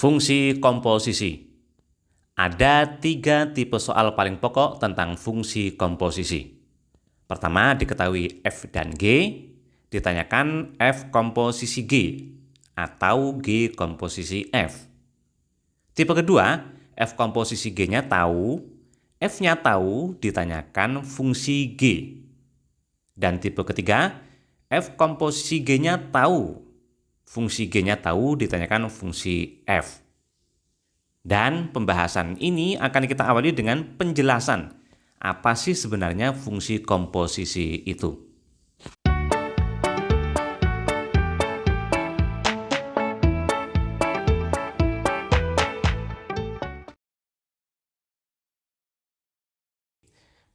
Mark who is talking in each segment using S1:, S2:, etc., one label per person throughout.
S1: Fungsi komposisi. Ada 3 tipe soal paling pokok tentang fungsi komposisi. Pertama, diketahui F dan G, ditanyakan F komposisi G atau G komposisi F. Tipe kedua, F komposisi G-nya tahu, F-nya tahu, ditanyakan fungsi G. Dan tipe ketiga, F komposisi G-nya tahu, fungsi G-nya tahu, ditanyakan fungsi F. Dan pembahasan ini akan kita awali dengan penjelasan apa sih sebenarnya fungsi komposisi itu.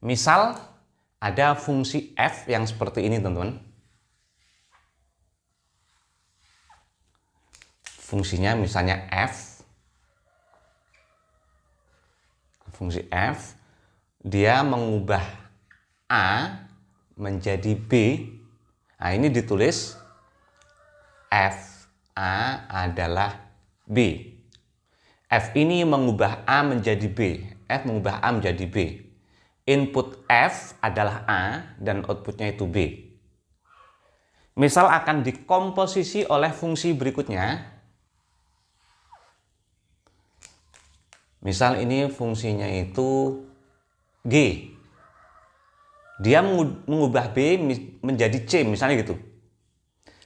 S1: Misal ada fungsi F yang seperti ini, teman-teman. Fungsinya misalnya F. Fungsi F, dia mengubah A menjadi B. Nah, ini ditulis F A adalah B. F ini mengubah A menjadi B. F mengubah A menjadi B. Input F adalah A dan outputnya itu B. Misal akan dikomposisi oleh fungsi berikutnya. Misal ini fungsinya itu G. Dia mengubah B menjadi C, misalnya gitu.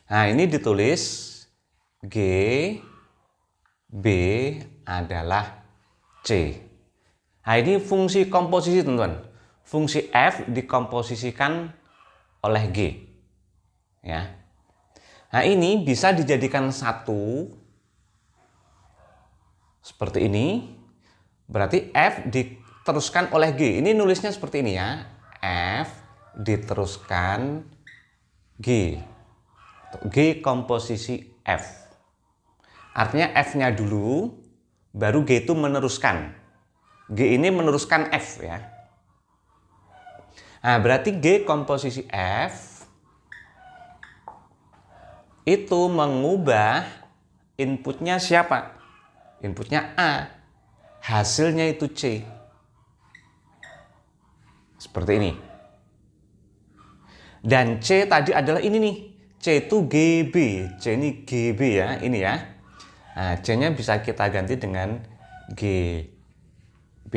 S1: Nah, ini ditulis G, B adalah C. Nah, ini fungsi komposisi, teman-teman. Fungsi F dikomposisikan oleh G. Ya. Nah, ini bisa dijadikan satu seperti ini. Berarti F diteruskan oleh G. Ini nulisnya seperti ini ya. F diteruskan G. G komposisi F. Artinya F-nya dulu, baru G itu meneruskan. G ini meneruskan F ya. Nah, berarti G komposisi F itu mengubah inputnya siapa? Inputnya A. Hasilnya itu C. Seperti ini. Dan C tadi adalah ini nih. C itu GB. C ini GB ya. Ini ya. Nah, C-nya bisa kita ganti dengan GB.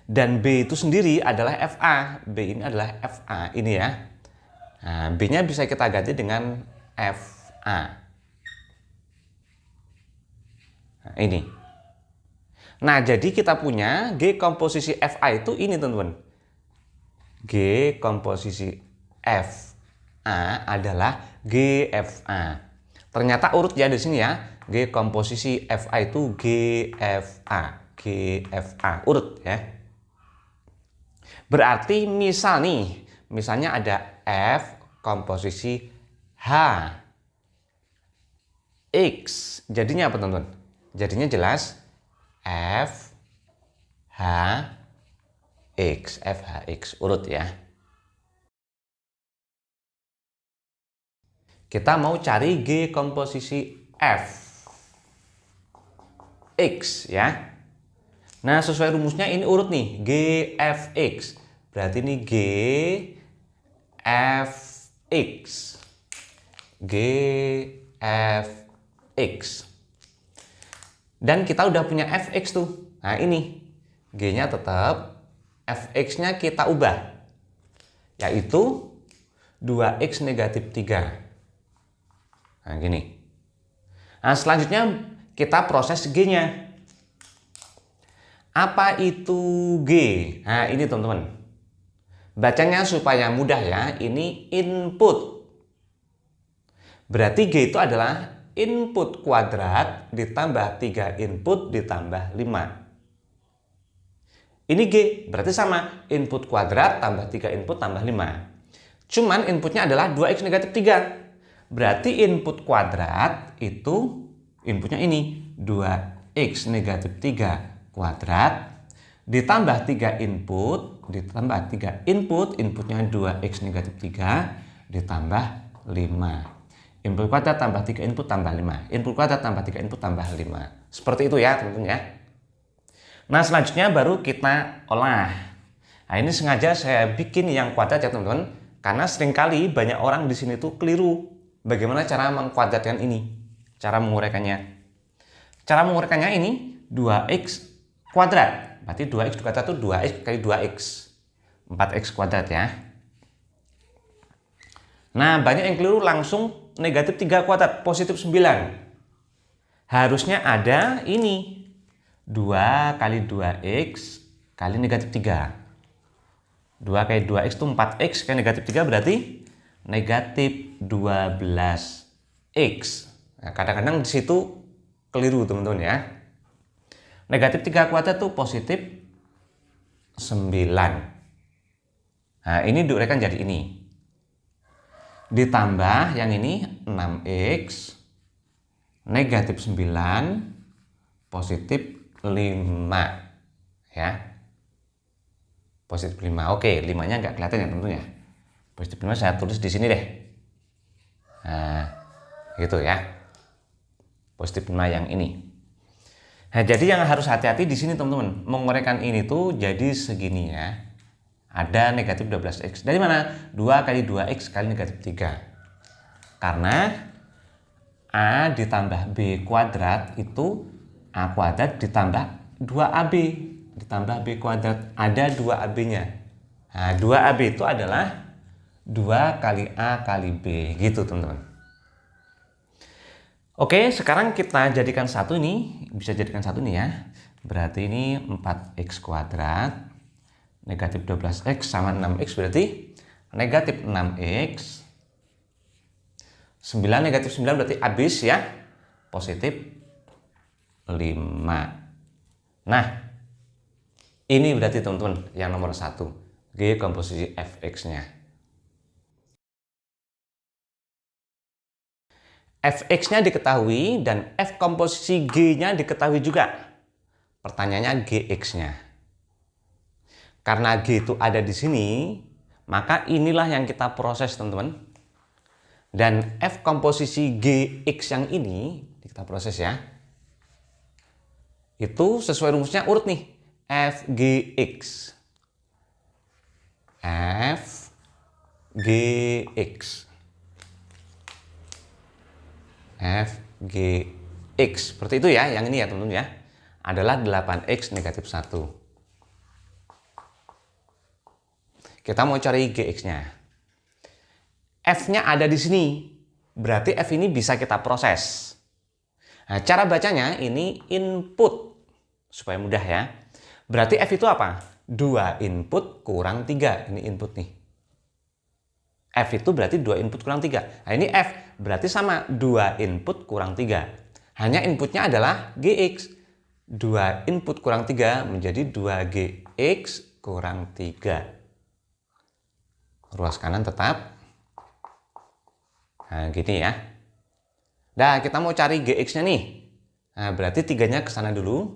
S1: Dan B itu sendiri adalah FA. B ini adalah FA. Ini ya. Nah, B-nya bisa kita ganti dengan FA. Nah, ini. Nah, jadi kita punya G komposisi FA itu ini, teman-teman. G komposisi FA adalah GFA. Ternyata urut ya di sini ya. G komposisi FA itu GFA. GFA. Urut ya. Berarti misal nih, misalnya ada F komposisi H. X. Jadinya apa, teman-teman? Jadinya jelas F H X, F H X, urut ya. Kita mau cari G komposisi F X ya. Nah, sesuai rumusnya ini urut nih, G F X. Berarti ini G F X. G F X. Dan kita udah punya fx tuh. Nah, ini G-nya tetap, fx-nya kita ubah. Yaitu 2x negatif 3. Nah, gini. Nah, selanjutnya kita proses G-nya. Apa itu G? Nah, ini teman-teman. Bacanya supaya mudah ya. Ini input. Berarti G itu adalah input kuadrat ditambah 3 input ditambah 5. Ini G, berarti sama. Input kuadrat tambah 3 input tambah 5. Cuman inputnya adalah 2x negatif 3. Berarti input kuadrat itu, inputnya ini, 2x negatif 3 kuadrat ditambah 3 input, ditambah 3 input, inputnya 2x negatif 3 ditambah 5. Input kuadrat tambah 3 input tambah 5. Input kuadrat tambah 3 input tambah 5. Seperti itu ya teman-teman ya. Nah selanjutnya baru kita olah. Nah ini sengaja saya bikin yang kuadrat ya teman-teman. Karena seringkali banyak orang di sini tuh keliru. Bagaimana cara mengkuadratkan ini? Cara menguraikannya. Cara menguraikannya ini 2x kuadrat. Berarti 2x kuadrat itu 2x kali 2x. 4x kuadrat ya. Nah banyak yang keliru langsung negatif 3 kuadrat, positif 9. Harusnya ada ini. 2 kali 2x kali negatif 3. 2 kali 2x itu 4x kali negatif 3 berarti negatif 12x. Nah, kadang-kadang di situ keliru teman-teman ya. Negatif 3 kuadrat itu positif 9. Nah ini diuraikan jadi ini. Ditambah yang ini 6x negatif 9 positif 5 ya. Positif 5. Oke, 5-nya nggak kelihatan ya tentunya. Positif 5 saya tulis di sini deh. Nah, gitu ya. Positif 5 yang ini. Nah, jadi yang harus hati-hati di sini teman-teman. Menguraikan ini tuh jadi segini ya. Ada negatif 12x. Dari mana? 2 kali 2x kali negatif 3. Karena A ditambah B kuadrat itu A kuadrat ditambah 2AB. Ditambah B kuadrat. Ada 2AB-nya. Nah, 2AB itu adalah 2 kali A kali B. Gitu teman-teman. Oke, sekarang kita jadikan satu ini. Bisa jadikan satu nih ya. Berarti ini 4x kuadrat. Negatif 12x sama 6x berarti negatif 6x. 9 negatif 9 berarti habis ya. Positif 5. Nah, ini berarti teman-teman yang nomor 1. G komposisi fx-nya. Fx-nya diketahui dan f komposisi G-nya diketahui juga. Pertanyaannya Gx-nya. Karena G itu ada di sini, maka inilah yang kita proses teman-teman. Dan F komposisi Gx yang ini, kita proses ya. Itu sesuai rumusnya urut nih. Fgx. Fgx. Fgx. Seperti itu ya, yang ini ya teman-teman ya. Adalah 8x negatif 1. Kita mau cari Gx-nya. F-nya ada di sini. Berarti F ini bisa kita proses. Nah, cara bacanya ini input. Supaya mudah ya. Berarti F itu apa? 2 input kurang 3. Ini input nih. F itu berarti 2 input kurang 3. Nah ini F. Berarti sama 2 input kurang 3. Hanya inputnya adalah Gx. 2 input kurang 3 menjadi 2Gx kurang 3. Ruas kanan tetap. Nah, gini ya. Nah, kita mau cari Gx-nya nih. Nah, berarti 3-nya ke sana dulu.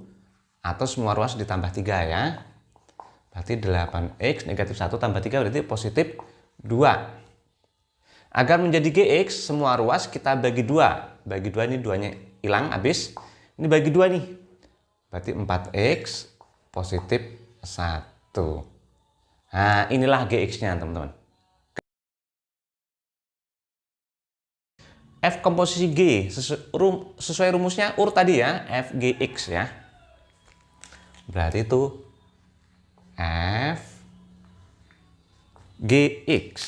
S1: Atau semua ruas ditambah 3 ya. Berarti 8x negatif 1 tambah 3 berarti positif 2. Agar menjadi Gx, semua ruas kita bagi 2. Bagi 2 ini 2-nya hilang, habis. Ini bagi 2 nih. Berarti 4x positif 1. Nah, inilah Gx-nya teman-teman. F komposisi G sesuai rumusnya urut tadi ya, Fgx ya. Berarti itu Fgx.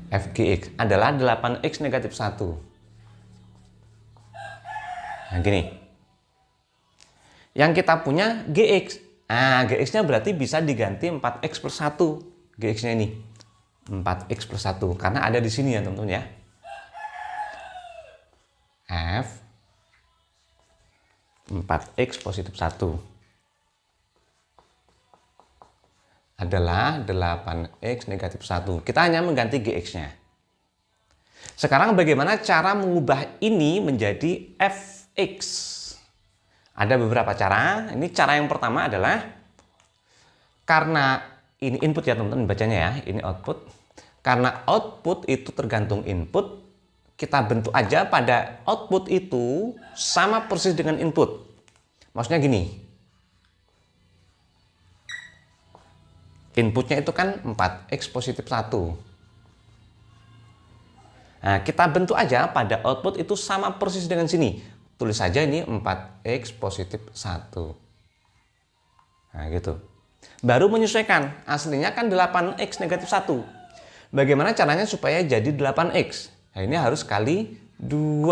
S1: Fgx adalah 8x negatif 1. Nah gini. Yang kita punya Gx. Nah Gx-nya berarti bisa diganti 4x per 1. Gx-nya ini. 4x per 1 karena ada di sini ya teman-teman ya. F 4x positif 1 adalah 8x negatif 1. Kita hanya mengganti Gx-nya. Sekarang bagaimana cara mengubah ini menjadi Fx? Ada beberapa cara. Ini cara yang pertama adalah karena ini input ya teman-teman bacanya ya, ini output. Karena output itu tergantung input, kita bentuk aja pada output itu sama persis dengan input. Maksudnya gini, inputnya itu kan 4x positif 1. Nah, kita bentuk aja pada output itu sama persis dengan sini. Tulis saja ini 4x positif 1. Nah, gitu. Baru menyesuaikan, aslinya kan 8x negatif 1. Bagaimana caranya supaya jadi 8x? Nah, ini harus kali 2.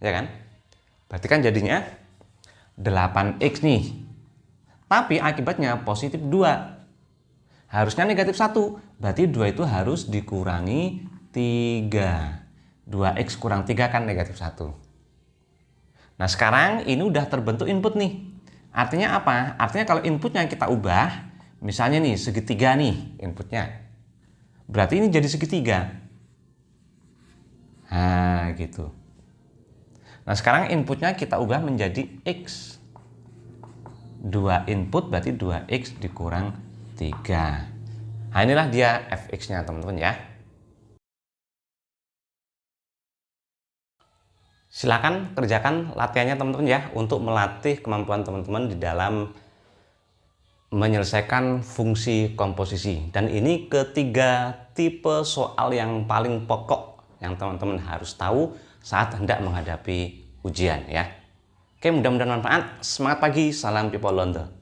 S1: Ya kan? Berarti kan jadinya 8x nih. Tapi akibatnya positif 2. Harusnya negatif 1. Berarti 2 itu harus dikurangi 3. 2x kurang 3 kan negatif 1. Nah, sekarang ini udah terbentuk input nih. Artinya apa? Artinya kalau inputnya kita ubah, misalnya nih segitiga nih inputnya. Berarti ini jadi segitiga. Nah, gitu. Nah, sekarang inputnya kita ubah menjadi x. 2 input berarti 2x dikurang 3. Nah, inilah dia fx-nya teman-teman ya. Silakan kerjakan latihannya teman-teman ya, untuk melatih kemampuan teman-teman di dalam menyelesaikan fungsi komposisi. Dan ini ketiga tipe soal yang paling pokok yang teman-teman harus tahu saat hendak menghadapi ujian ya. Oke, mudah-mudahan manfaat. Semangat pagi, salam Pipolondo.